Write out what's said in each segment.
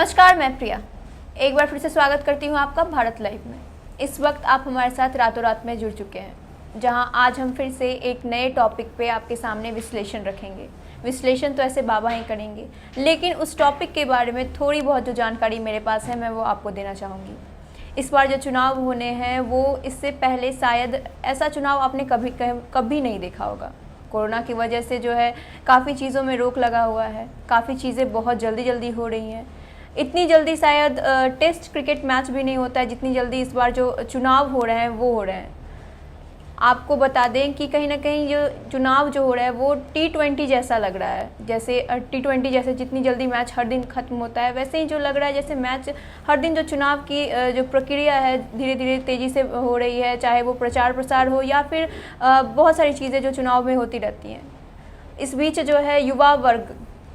नमस्कार, मैं प्रिया एक बार फिर से स्वागत करती हूँ आपका भारत लाइव में। इस वक्त आप हमारे साथ रातों रात में जुड़ चुके हैं, जहां आज हम फिर से एक नए टॉपिक पे आपके सामने विश्लेषण रखेंगे। विश्लेषण तो ऐसे बाबा ही करेंगे, लेकिन उस टॉपिक के बारे में थोड़ी बहुत जो जानकारी मेरे पास है मैं वो आपको देना चाहूँगी। इस बार जो चुनाव होने हैं वो इससे पहले शायद ऐसा चुनाव आपने कभी नहीं देखा होगा। कोरोना की वजह से जो है काफ़ी चीज़ों में रोक लगा हुआ है, काफ़ी चीज़ें बहुत जल्दी हो रही हैं। इतनी जल्दी शायद टेस्ट क्रिकेट मैच भी नहीं होता है जितनी जल्दी इस बार जो चुनाव हो रहे हैं वो हो रहे हैं। आपको बता दें कि कहीं ना कहीं ये चुनाव जो हो रहा है वो T20 जैसा लग रहा है। जैसे T20 जैसे जितनी जल्दी मैच हर दिन ख़त्म होता है, वैसे ही जो लग रहा है जैसे मैच हर दिन जो चुनाव की जो प्रक्रिया है धीरे धीरे तेज़ी से हो रही है, चाहे वो प्रचार प्रसार हो या फिर बहुत सारी चीज़ें जो चुनाव में होती रहती हैं। इस बीच जो है युवा वर्ग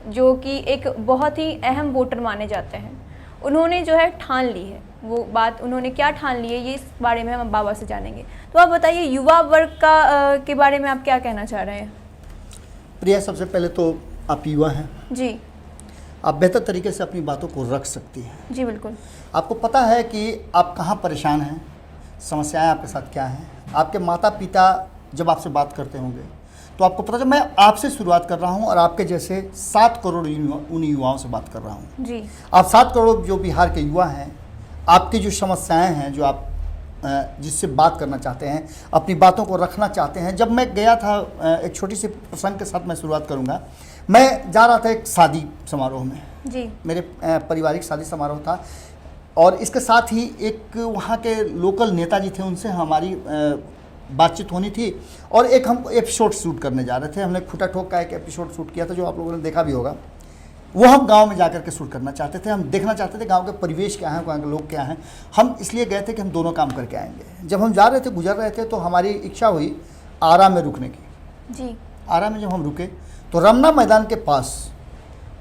जो कि एक बहुत ही अहम वोटर माने जाते हैं, उन्होंने जो है ठान ली है। वो बात उन्होंने क्या ठान ली है ये इस बारे में हम बाबा से जानेंगे। तो आप बताइए युवा वर्ग का के बारे में आप क्या कहना चाह रहे हैं? प्रिया, सबसे पहले तो आप युवा हैं जी, आप बेहतर तरीके से अपनी बातों को रख सकती हैं। जी बिल्कुल। आपको पता है कि आप कहाँ परेशान हैं, समस्याएं आपके साथ क्या हैं। आपके माता पिता जब आपसे बात करते होंगे तो आपको पता चल मैं आपसे शुरुआत कर रहा हूं और आपके जैसे 7 करोड़ उन युवाओं से बात कर रहा हूं। जी, आप 7 करोड़ जो बिहार के युवा हैं, आपकी जो समस्याएं हैं, जो आप जिससे बात करना चाहते हैं, अपनी बातों को रखना चाहते हैं। जब मैं गया था, एक छोटी सी प्रसंग के साथ मैं शुरुआत करूंगा। मैं जा रहा था एक शादी समारोह में, जी, मेरे पारिवारिक शादी समारोह था और इसके साथ ही एक वहाँ के लोकल नेताजी थे, उनसे हमारी बातचीत होनी थी और एक हम एपिसोड शूट करने जा रहे थे। हमने खुटा ठोक का एक एपिसोड शूट किया था जो आप लोगों ने देखा भी होगा। वो हम गांव में जाकर के शूट करना चाहते थे। हम देखना चाहते थे गांव के परिवेश क्या है, गांव के लोग क्या हैं। हम इसलिए गए थे कि हम दोनों काम करके आएंगे। जब हम जा रहे थे, गुजर रहे थे, तो हमारी इच्छा हुई आरा में रुकने की। जी, आरा में जब हम रुके तो रमना मैदान के पास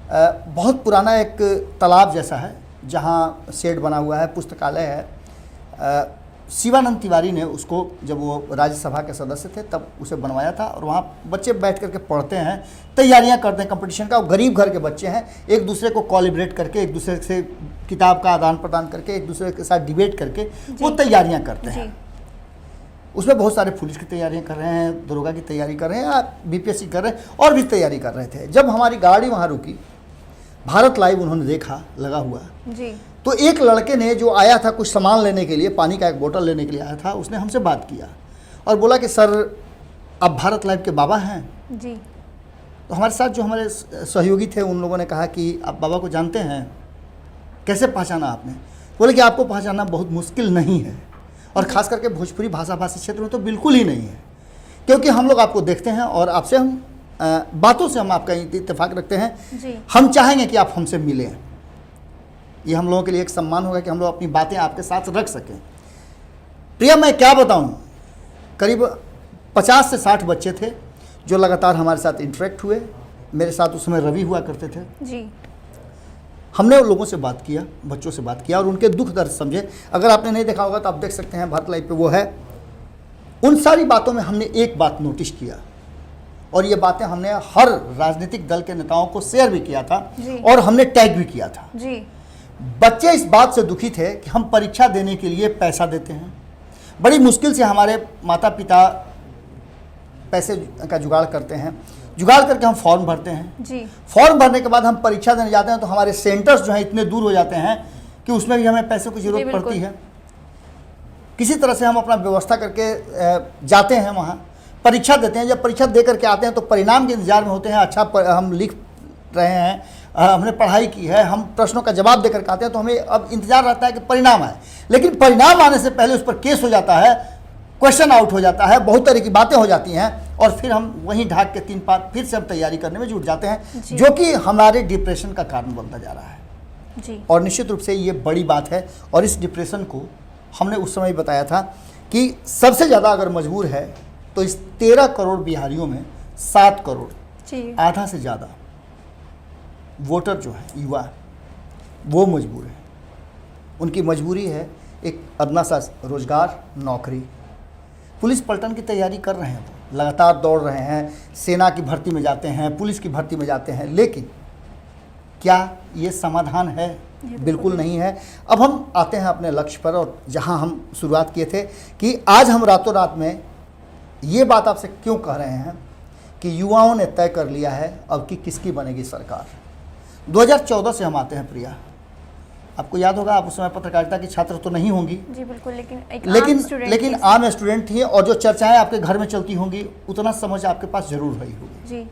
बहुत पुराना एक तालाब जैसा है जहाँ शेड बना हुआ है, पुस्तकालय है। शिवानंद तिवारी ने उसको, जब वो राज्यसभा के सदस्य थे तब उसे बनवाया था और वहाँ बच्चे बैठ करके पढ़ते हैं, तैयारियाँ करते हैं कंपटीशन का। और गरीब घर के बच्चे हैं, एक दूसरे को कोलैबोरेट करके, एक दूसरे से किताब का आदान प्रदान करके, एक दूसरे के साथ डिबेट करके वो तैयारियाँ करते हैं। उसमें बहुत सारे पुलिस की तैयारियाँ कर रहे हैं, दरोगा की तैयारी कर रहे हैं, BPSC कर रहे हैं और भी तैयारी कर रहे थे। जब हमारी गाड़ी वहाँ रुकी, भारत लाइव उन्होंने देखा लगा हुआ जी, तो एक लड़के ने जो आया था कुछ सामान लेने के लिए, पानी का एक बोतल लेने के लिए आया था, उसने हमसे बात किया और बोला कि सर आप भारत लाइव के बाबा हैं। जी, तो हमारे साथ जो हमारे सहयोगी थे उन लोगों ने कहा कि आप बाबा को जानते हैं, कैसे पहचाना आपने? बोले कि आपको पहचानना बहुत मुश्किल नहीं है और ख़ास करके भोजपुरी भाषी क्षेत्र में तो बिल्कुल ही नहीं है, क्योंकि हम लोग आपको देखते हैं और आपसे हम बातों से हम आपका इत्तेफाक रखते हैं। जी, हम चाहेंगे कि आप हमसे मिलें। ये हम लोगों के लिए एक सम्मान होगा कि हम लोग अपनी बातें आपके साथ रख सकें। प्रिया, मैं क्या बताऊं, करीब 50 से 60 बच्चे थे जो लगातार हमारे साथ इंटरेक्ट हुए। मेरे साथ उस समय रवि हुआ करते थे। जी, हमने उन लोगों से बात किया, बच्चों से बात किया और उनके दुख दर्द समझे। अगर आपने नहीं देखा होगा तो आप देख सकते हैं, भारत लाइव पे वो है। उन सारी बातों में हमने एक बात नोटिस किया और ये बातें हमने हर राजनीतिक दल के नेताओं को शेयर भी किया था और हमने टैग भी किया था। जी, बच्चे इस बात से दुखी थे कि हम परीक्षा देने के लिए पैसा देते हैं, बड़ी मुश्किल से हमारे माता पिता पैसे का जुगाड़ करते हैं, जुगाड़ करके हम फॉर्म भरते हैं। जी, फॉर्म भरने के बाद हम परीक्षा देने जाते हैं तो हमारे सेंटर्स जो हैं इतने दूर हो जाते हैं कि उसमें भी हमें पैसों की जरूरत पड़ती है। किसी तरह से हम अपना व्यवस्था करके जाते हैं, वहाँ परीक्षा देते हैं। जब परीक्षा दे करके आते हैं तो परिणाम के इंतजार में होते हैं। अच्छा हम लिख रहे हैं, हमने पढ़ाई की है, हम प्रश्नों का जवाब देकर के आते हैं तो हमें अब इंतजार रहता है कि परिणाम आए। लेकिन परिणाम आने से पहले उस पर केस हो जाता है, क्वेश्चन आउट हो जाता है, बहुत तरह की बातें हो जाती हैं और फिर हम वहीं ढाक के 3 पार फिर से हम तैयारी करने में जुट जाते हैं, जो कि हमारे डिप्रेशन का कारण बनता जा रहा है। जी, और निश्चित रूप से ये बड़ी बात है। और इस डिप्रेशन को हमने उस समय बताया था कि सबसे ज़्यादा अगर मजबूर है तो इस 13 करोड़ बिहारियों में 7 करोड़, जी, आधा से ज़्यादा वोटर जो है युवा, वो मजबूर है। उनकी मजबूरी है एक अदना सा रोजगार, नौकरी। पुलिस पलटन की तैयारी कर रहे हैं, वो लगातार दौड़ रहे हैं, सेना की भर्ती में जाते हैं, पुलिस की भर्ती में जाते हैं, लेकिन क्या ये समाधान है? बिल्कुल नहीं है। अब हम आते हैं अपने लक्ष्य पर, और जहां हम शुरुआत किए थे कि आज हम रातों रात में ये बात आपसे क्यों कह रहे हैं कि युवाओं ने तय कर लिया है अब कि किसकी बनेगी सरकार। 2014 से हम आते हैं प्रिया, आपको याद होगा, आप उस समय पत्रकारिता की छात्र तो नहीं होंगी जी बिल्कुल, लेकिन आम स्टूडेंट थी, और जो चर्चाएं आपके घर में चलती होंगी उतना समझ आपके पास जरूर रही होगी। जी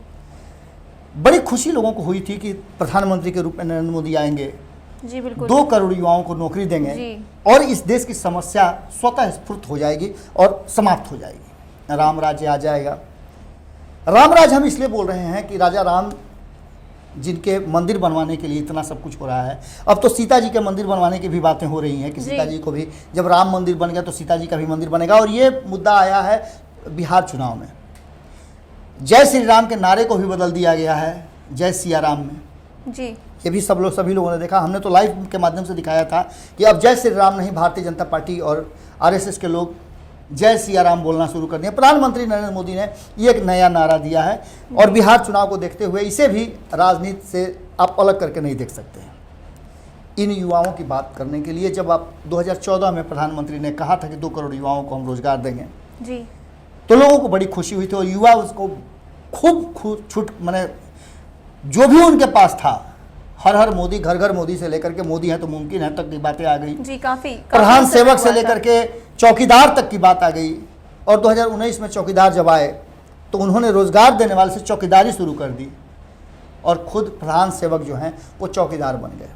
बड़ी खुशी लोगों को हुई थी कि प्रधानमंत्री के रूप में नरेंद्र मोदी आएंगे, जी बिल्कुल, 2 करोड़ युवाओं को नौकरी देंगे जी। और इस देश की समस्या स्वतः स्फूर्त हो जाएगी और समाप्त हो जाएगी, राम राज्य आ जाएगा। राम राज्य हम इसलिए बोल रहे हैं कि राजा राम जिनके मंदिर बनवाने के लिए इतना सब कुछ हो रहा है, अब तो सीता जी के मंदिर बनवाने की भी बातें हो रही हैं कि सीता जी को भी, जब राम मंदिर बन गया तो सीता जी का भी मंदिर बनेगा। और ये मुद्दा आया है बिहार चुनाव में, जय श्री राम के नारे को भी बदल दिया गया है जय सिया राम में जी। ये भी सभी लोगों ने देखा, हमने तो लाइव के माध्यम से दिखाया था कि अब जय श्री राम नहीं, भारतीय जनता पार्टी और आरएसएस के लोग जय सिया राम बोलना शुरू कर दिया। प्रधानमंत्री नरेंद्र मोदी ने ये एक नया नारा दिया है, और बिहार चुनाव को देखते हुए इसे भी राजनीति से आप अलग करके नहीं देख सकते हैं। इन युवाओं की बात करने के लिए जब आप 2014 में प्रधानमंत्री ने कहा था कि 2 करोड़ युवाओं को हम रोजगार देंगे जी, तो लोगों को बड़ी खुशी हुई थी, और युवा उसको खूब छूट, मैंने जो भी उनके पास था, हर हर मोदी, घर घर मोदी से लेकर के मोदी है तो मुमकिन है तक की बातें आ गई जी। काफी प्रधान सेवक से लेकर के चौकीदार तक की बात आ गई। और 2019 में चौकीदार जब आए तो उन्होंने रोजगार देने वाले से चौकीदारी शुरू कर दी, और खुद प्रधान सेवक जो हैं वो चौकीदार बन गए।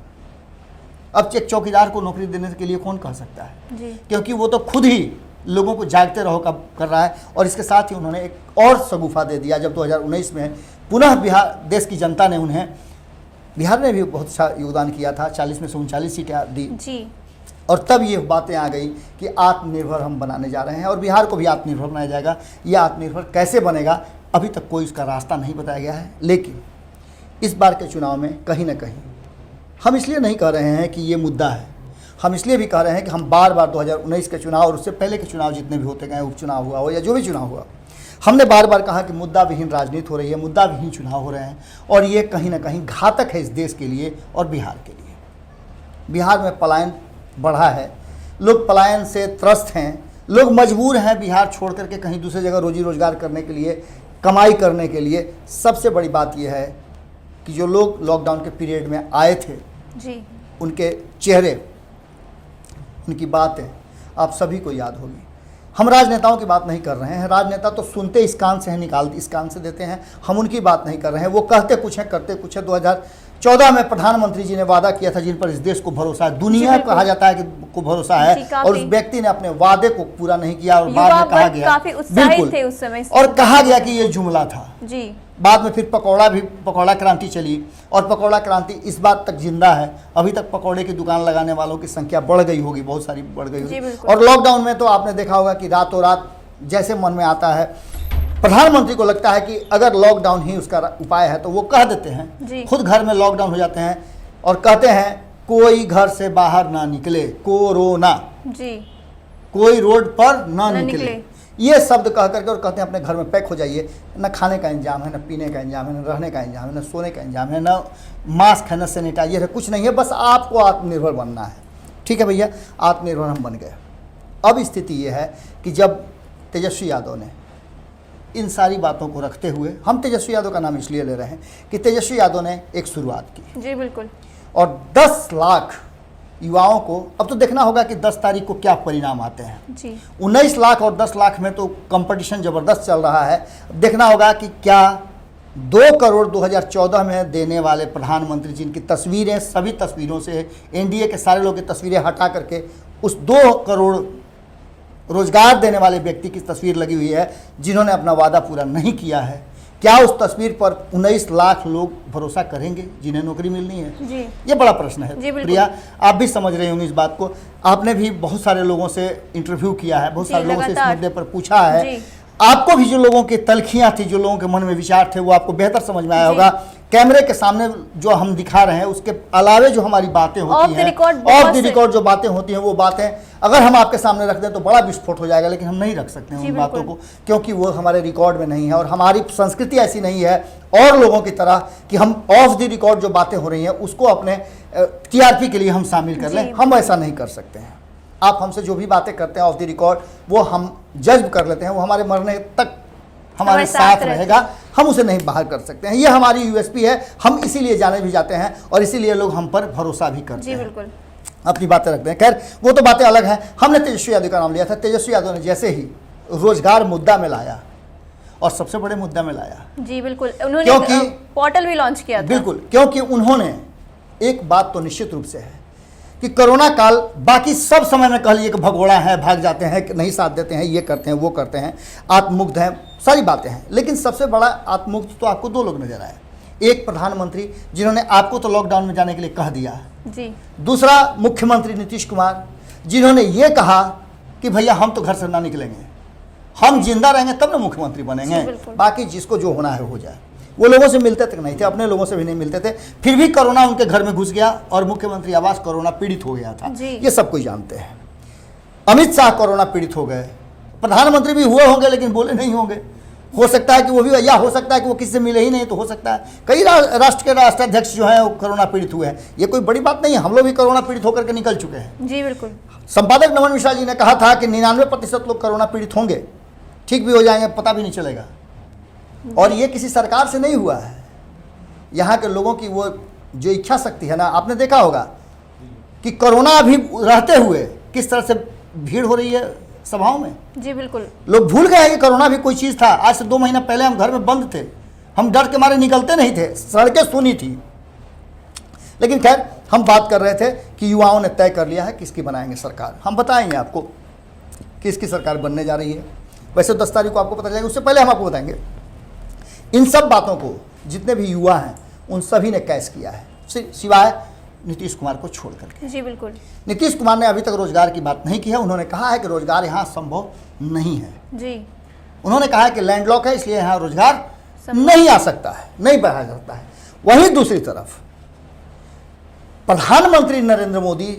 अब एक चौकीदार को नौकरी देने के लिए कौन कह सकता है जी, क्योंकि वो तो खुद ही लोगों को जागते रहो का कर रहा है। और इसके साथ ही उन्होंने एक और शगुफा दे दिया, जब 2019 में पुनः बिहार, देश की जनता ने उन्हें, बिहार ने भी बहुत अच्छा योगदान किया था, 40 में से 39 सीटें दी जी। और तब ये बातें आ गई कि आत्मनिर्भर हम बनाने जा रहे हैं और बिहार को भी आत्मनिर्भर बनाया जाएगा। ये आत्मनिर्भर कैसे बनेगा अभी तक कोई इसका रास्ता नहीं बताया गया है। लेकिन इस बार के चुनाव में कहीं ना कहीं हम इसलिए नहीं कह रहे हैं कि ये मुद्दा है, हम इसलिए भी कह रहे हैं कि हम बार बार 2019 के चुनाव और उससे पहले के चुनाव जितने भी होते गए, उपचुनाव हुआ हो या जो भी चुनाव हुआ, हमने बार बार कहा कि मुद्दा विहीन राजनीति हो रही है, मुद्दा विहीन चुनाव हो रहे हैं, और ये कहीं ना कहीं घातक है इस देश के लिए और बिहार के लिए। बिहार में पलायन बढ़ा है, लोग पलायन से त्रस्त हैं, लोग मजबूर हैं बिहार छोड़ करके कहीं दूसरी जगह रोजी रोजगार करने के लिए, कमाई करने के लिए। सबसे बड़ी बात यह है कि जो लोग लॉकडाउन के पीरियड में आए थे जी, उनके चेहरे, उनकी बातें आप सभी को याद होगी। हम राजनेताओं की बात नहीं कर रहे हैं, राजनेता तो सुनते इस कान से हैं, निकालते इस कान से देते हैं, हम उनकी बात नहीं कर रहे हैं। वो कहते कुछ है, करते कुछ है। 2014 में प्रधानमंत्री जी ने वादा किया था जिन पर इस देश को भरोसा है, दुनिया कहा जाता है कि को भरोसा है, और उस व्यक्ति ने अपने वादे को पूरा नहीं किया और बाद में कहा गया, काफी उत्साहित थे उस समय और कहा गया कि ये जुमला था जी। बाद में फिर पकौड़ा क्रांति चली, और पकौड़ा क्रांति इस बात तक जिंदा है। अभी तक पकौड़े की दुकान लगाने वालों की संख्या बढ़ गई होगी, बहुत सारी बढ़ गई होगी। और लॉकडाउन में तो आपने देखा होगा कि रातों रात जैसे मन में आता है, प्रधानमंत्री को लगता है कि अगर लॉकडाउन ही उसका उपाय है तो वो कह देते हैं, खुद घर में लॉकडाउन हो जाते हैं और कहते हैं कोई घर से बाहर ना निकले, कोरोना जी, कोई रोड पर ना निकले, ये शब्द कह करके, और कहते हैं अपने घर में पैक हो जाइए, न खाने का इंतजाम है, न पीने का इंतजाम है, न रहने का इंतजाम है, न सोने का इंतजाम है, न मास्क है, न सैनिटाइजर है, कुछ नहीं है, बस आपको आत्मनिर्भर बनना है। ठीक है भैया, आत्मनिर्भर हम बन गए। अब स्थिति ये है कि जब तेजस्वी यादव ने इन सारी बातों को रखते हुए, हम तेजस्वी यादव का नाम इसलिए ले रहे हैं कि तेजस्वी यादव ने एक शुरुआत की जी बिल्कुल, और 10 लाख युवाओं को, अब तो देखना होगा कि 10 तारीख को क्या परिणाम आते हैं जी। 19 लाख और 10 लाख में तो कंपटीशन ज़बरदस्त चल रहा है। देखना होगा कि क्या 2 करोड़ 2014 में देने वाले प्रधानमंत्री जिनकी तस्वीरें, सभी तस्वीरों से एनडीए के सारे लोग की तस्वीरें हटा करके उस 2 करोड़ रोजगार देने वाले व्यक्ति की तस्वीर लगी हुई है जिन्होंने अपना वादा पूरा नहीं किया है, क्या उस तस्वीर पर 19 लाख लोग भरोसा करेंगे जिन्हें नौकरी मिलनी है जी। ये बड़ा प्रश्न है। प्रिया, आप भी समझ रहे होंगे इस बात को, आपने भी बहुत सारे लोगों से इंटरव्यू किया है, बहुत सारे लोगों से इस मुद्दे पर पूछा है, आपको भी जो लोगों की तलखियां थी, जो लोगों के मन में विचार थे, वो आपको बेहतर समझ में आया होगा। कैमरे के सामने जो हम दिखा रहे हैं उसके अलावे जो हमारी बातें होती हैं, ऑफ द रिकॉर्ड जो बातें होती हैं, वो बातें अगर हम आपके सामने रख दें तो बड़ा विस्फोट हो जाएगा, लेकिन हम नहीं रख सकते हैं उन बातों को, क्योंकि वो हमारे रिकॉर्ड में नहीं है। और हमारी संस्कृति ऐसी नहीं है और लोगों की तरह कि हम ऑफ द रिकॉर्ड जो बातें हो रही हैं उसको अपने टीआरपी के लिए हम शामिल कर लें। हम ऐसा नहीं कर सकते हैं। आप हमसे जो भी बातें करते हैं ऑफ द रिकॉर्ड, वो हम जज कर लेते हैं, वो हमारे मरने तक हमारे साथ रहेगा, हम उसे नहीं बाहर कर सकते हैं। ये हमारी यूएसपी है, हम इसीलिए जाने भी जाते हैं और इसीलिए लोग हम पर भरोसा भी करते हैं। बिल्कुल अपनी बातें रखते हैं। खैर वो तो बातें अलग हैं। हमने तेजस्वी यादव का नाम लिया था। तेजस्वी यादव ने जैसे ही रोजगार मुद्दा में लाया, और सबसे बड़े मुद्दा में लाया, जी बिल्कुल, उन्होंने पोर्टल भी लॉन्च किया था। बिल्कुल, क्योंकि उन्होंने एक बात तो निश्चित रूप से है कि कोरोना काल बाकी सब समय में कह लिए कि भगोड़ा है, भाग जाते हैं, नहीं साथ देते हैं, ये करते हैं, वो करते हैं, आत्ममुग्ध हैं, सारी बातें हैं। लेकिन सबसे बड़ा आत्ममुग्ध तो आपको दो लोग नजर आए। एक प्रधानमंत्री जिन्होंने आपको तो लॉकडाउन में जाने के लिए कह दिया जी, दूसरा मुख्यमंत्री नीतीश कुमार जिन्होंने ये कहा कि भैया हम तो घर से ना निकलेंगे, हम जिंदा रहेंगे तब ना मुख्यमंत्री बनेंगे, बाकी जिसको जो होना है हो जाए। वो लोगों से मिलते तक नहीं थे, अपने लोगों से भी नहीं मिलते थे, फिर भी कोरोना उनके घर में घुस गया और मुख्यमंत्री आवास कोरोना पीड़ित हो गया था। ये सब कोई जानते हैं। अमित शाह कोरोना पीड़ित हो गए, प्रधानमंत्री भी हुए होंगे लेकिन बोले नहीं होंगे, हो सकता है कि वो भी, या हो सकता है कि वो किसी से मिले ही नहीं, तो हो सकता है कई राष्ट्र के राष्ट्राध्यक्ष जो हैं वो कोरोना पीड़ित हुए हैं। ये कोई बड़ी बात नहीं है, हम लोग भी कोरोना पीड़ित होकर के निकल चुके हैं। जी बिल्कुल। संपादक नमन मिश्रा जी ने कहा था कि 99% लोग कोरोना पीड़ित होंगे, ठीक भी हो जाएंगे, पता भी नहीं चलेगा। और ये किसी सरकार से नहीं हुआ है, यहाँ के लोगों की वो जो इच्छा शक्ति है ना। आपने देखा होगा कि कोरोना अभी रहते हुए किस तरह से भीड़ हो रही है सभाओं में। जी बिल्कुल, लोग भूल गए हैं कि कोरोना भी कोई चीज़ था। आज से 2 महीना पहले हम घर में बंद थे, हम डर के मारे निकलते नहीं थे, सड़कें सुनी थी। लेकिन खैर हम बात कर रहे थे कि युवाओं ने तय कर लिया है किसकी बनाएंगे सरकार। हम बताएंगे आपको किसकी सरकार बनने जा रही है। वैसे 10 तारीख को आपको पता चलेगा, उससे पहले हम आपको बताएंगे। इन सब बातों को जितने भी युवा हैं उन सभी ने कैश किया है, सिवाय नीतीश कुमार को छोड़ करके। जी बिल्कुल। नीतीश कुमार ने अभी तक रोजगार की बात नहीं की है। उन्होंने कहा है कि रोजगार यहाँ संभव नहीं है। जी, उन्होंने कहा है कि लैंडलॉक है, इसलिए यहाँ रोजगार नहीं आ सकता है, नहीं बढ़ाया जाता है। वहीं दूसरी तरफ प्रधानमंत्री नरेंद्र मोदी,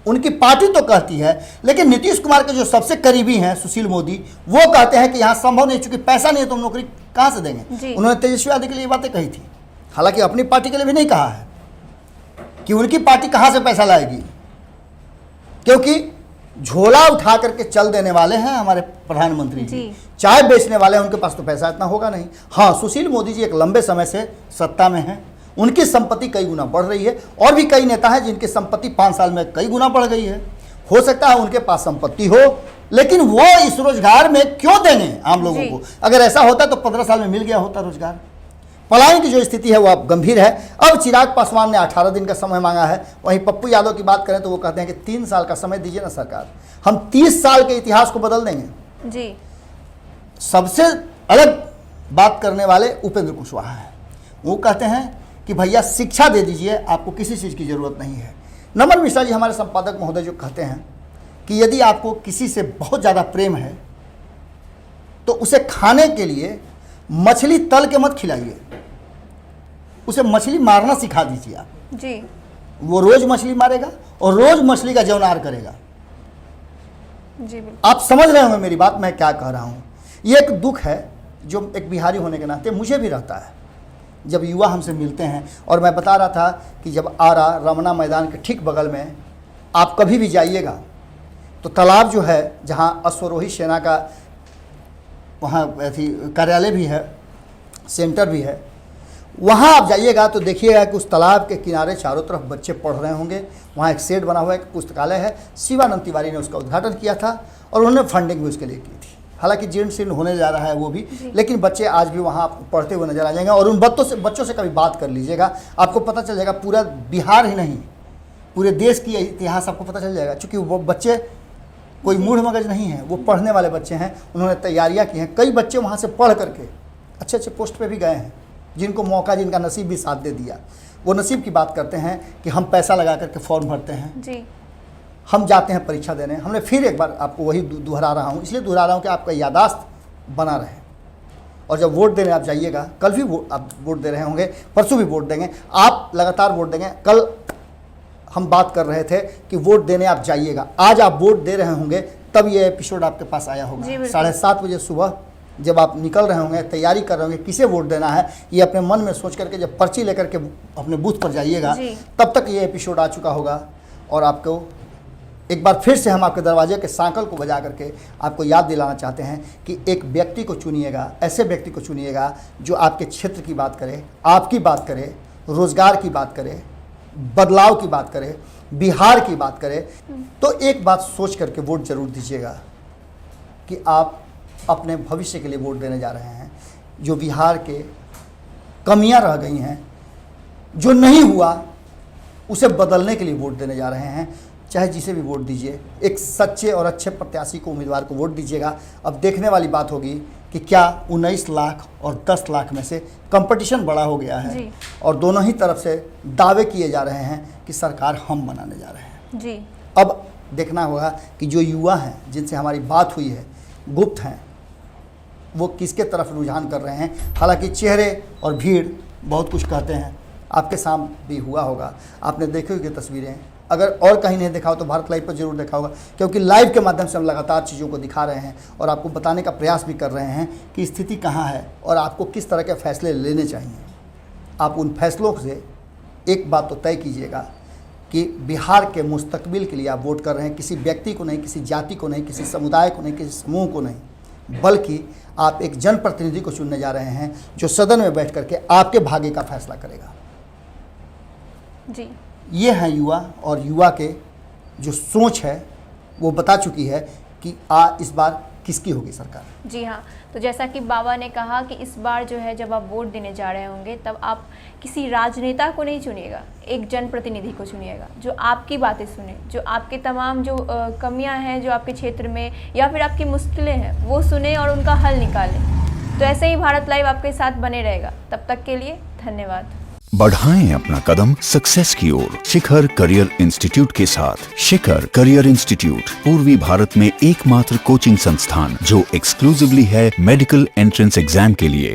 उनकी पार्टी तो कहती है, लेकिन नीतीश कुमार के जो सबसे करीबी हैं सुशील मोदी, वो कहते हैं कि यहाँ संभव नहीं, चूंकि पैसा नहीं है तो हम नौकरी कहाँ से देंगे। उन्होंने तेजस्वी यादव के लिए बातें कही थी, हालांकि अपनी पार्टी के लिए भी नहीं कहा है कि उनकी पार्टी कहाँ से पैसा लाएगी, क्योंकि झोला उठा करके चल देने वाले हैं हमारे प्रधानमंत्री जी, चाय बेचने वाले हैं, उनके पास तो पैसा इतना होगा नहीं। हाँ, सुशील मोदी जी एक लंबे समय से सत्ता में हैं, उनकी संपत्ति कई गुना बढ़ रही है, और भी कई नेता हैं जिनकी संपत्ति 5 साल में कई गुना बढ़ गई है। हो सकता है उनके पास संपत्ति हो, लेकिन वो इस रोजगार में क्यों देंगे आम लोगों को। अगर ऐसा होता तो 15 साल में मिल गया होता रोजगार। पलायन की जो स्थिति है वो अब गंभीर है। अब चिराग पासवान ने 18 दिन का समय मांगा है। वहीं पप्पू यादव की बात करें तो वो कहते हैं कि 3 साल का समय दीजिए ना सरकार, हम 30 साल के इतिहास को बदल देंगे। जी। सबसे अलग बात करने वाले उपेंद्र कुशवाहा हैं। वो कहते हैं कि भैया शिक्षा दे दीजिए, आपको किसी चीज़ की ज़रूरत नहीं है। नमन मिश्रा जी हमारे संपादक महोदय जो कहते हैं कि यदि आपको किसी से बहुत ज़्यादा प्रेम है तो उसे खाने के लिए मछली तल के मत खिलाइए, उसे मछली मारना सिखा दीजिए आप जी। वो रोज मछली मारेगा और रोज मछली का जौनार करेगा जी। आप समझ रहे होंगे मेरी बात, मैं क्या कह रहा हूँ। ये एक दुख है जो एक बिहारी होने के नाते मुझे भी रहता है जब युवा हमसे मिलते हैं। और मैं बता रहा था कि जब आरा रमना मैदान के ठीक बगल में आप कभी भी जाइएगा तो तालाब जो है जहाँ अश्वरोही सेना का वहाँ कार्यालय भी है, सेंटर भी है, वहाँ आप जाइएगा तो देखिएगा कि उस तालाब के किनारे चारों तरफ बच्चे पढ़ रहे होंगे। वहाँ एक शेड बना हुआ है, एक पुस्तकालय है। शिवानंद तिवारी ने उसका उद्घाटन किया था और उन्होंने फंडिंग भी उसके लिए की थी। हालांकि जीर्ण शीर्ण होने जा रहा है वो भी, लेकिन बच्चे आज भी वहाँ पढ़ते हुए नजर आ जाएंगे। और उन बच्चों से कभी बात कर लीजिएगा, आपको पता चल जाएगा, पूरा बिहार ही नहीं पूरे देश की इतिहास आपको पता चल जाएगा। चूँकि वो बच्चे कोई मूढ़ मगज नहीं है, वो पढ़ने वाले बच्चे हैं। उन्होंने तैयारियाँ की हैं, कई बच्चे वहाँ से पढ़ करके अच्छे अच्छे पोस्ट पे भी गए हैं, जिनको मौका, जिनका नसीब भी साथ दे दिया। वो नसीब की बात करते हैं कि हम पैसा लगा करके फॉर्म भरते हैं जी, हम जाते हैं परीक्षा देने। हमने फिर एक बार आपको वही दोहरा रहा हूँ, इसलिए दोहरा रहा हूँ कि आपका यादाश्त बना रहे। और जब वोट देने आप जाइएगा, कल भी आप वोट दे रहे होंगे, परसों भी वोट देंगे, आप लगातार वोट देंगे। कल हम बात कर रहे थे कि वोट देने आप जाइएगा, आज आप वोट दे रहे होंगे, तब ये एपिसोड आपके पास आया होगा। 7:30 बजे सुबह जब आप निकल रहे होंगे, तैयारी कर रहे होंगे किसे वोट देना है, ये अपने मन में सोच करके जब पर्ची लेकर के अपने बूथ पर जाइएगा, तब तक ये एपिसोड आ चुका होगा। और आपको एक बार फिर से हम आपके दरवाजे के सांकल को बजा करके आपको याद दिलाना चाहते हैं कि एक व्यक्ति को चुनिएगा, ऐसे व्यक्ति को चुनिएगा जो आपके क्षेत्र की बात करे, आपकी बात करे, रोजगार की बात करे, बदलाव की बात करे, बिहार की बात करे। तो एक बात सोच करके वोट जरूर दीजिएगा कि आप अपने भविष्य के लिए वोट देने जा रहे हैं। जो बिहार के कमियां रह गई हैं, जो नहीं हुआ, उसे बदलने के लिए वोट देने जा रहे हैं। चाहे जिसे भी वोट दीजिए, एक सच्चे और अच्छे प्रत्याशी को, उम्मीदवार को वोट दीजिएगा। अब देखने वाली बात होगी कि क्या 19 लाख और 10 लाख में से कंपटीशन बड़ा हो गया है और दोनों ही तरफ से दावे किए जा रहे हैं कि सरकार हम बनाने जा रहे हैं जी। अब देखना होगा कि जो युवा हैं जिनसे हमारी बात हुई है, गुप्त हैं, वो किसके तरफ रुझान कर रहे हैं। हालांकि चेहरे और भीड़ बहुत कुछ कहते हैं, आपके सामने भी हुआ होगा, आपने देखी होगी तस्वीरें। अगर और कहीं नहीं देखा हो तो भारत लाइव पर जरूर देखा होगा, क्योंकि लाइव के माध्यम से हम लगातार चीज़ों को दिखा रहे हैं और आपको बताने का प्रयास भी कर रहे हैं कि स्थिति कहाँ है और आपको किस तरह के फैसले लेने चाहिए। आप उन फैसलों से एक बात तो तय कीजिएगा कि बिहार के मुस्तकबिल के लिए आप वोट कर रहे हैं, किसी व्यक्ति को नहीं, किसी जाति को नहीं, किसी समुदाय को नहीं, किसी समूह को नहीं, बल्कि आप एक जनप्रतिनिधि को चुनने जा रहे हैं जो सदन में बैठ करके आपके भाग्य का फैसला करेगा जी। ये हैं युवा, और युवा के जो सोच है वो बता चुकी है कि इस बार किसकी होगी सरकार। जी हाँ, तो जैसा कि बाबा ने कहा कि इस बार जो है जब आप वोट देने जा रहे होंगे, तब आप किसी राजनेता को नहीं चुनिएगा, एक जनप्रतिनिधि को चुनिएगा जो आपकी बातें सुने, जो आपके तमाम जो कमियां हैं जो आपके क्षेत्र में या फिर आपकी मुश्किलें हैं वो सुने और उनका हल निकालें। तो ऐसे ही भारत लाइव आपके साथ बने रहेगा। तब तक के लिए धन्यवाद। बढ़ाएं अपना कदम सक्सेस की ओर शिखर करियर इंस्टीट्यूट के साथ। शिखर करियर इंस्टीट्यूट पूर्वी भारत में एकमात्र कोचिंग संस्थान जो एक्सक्लूसिवली है मेडिकल एंट्रेंस एग्जाम के लिए।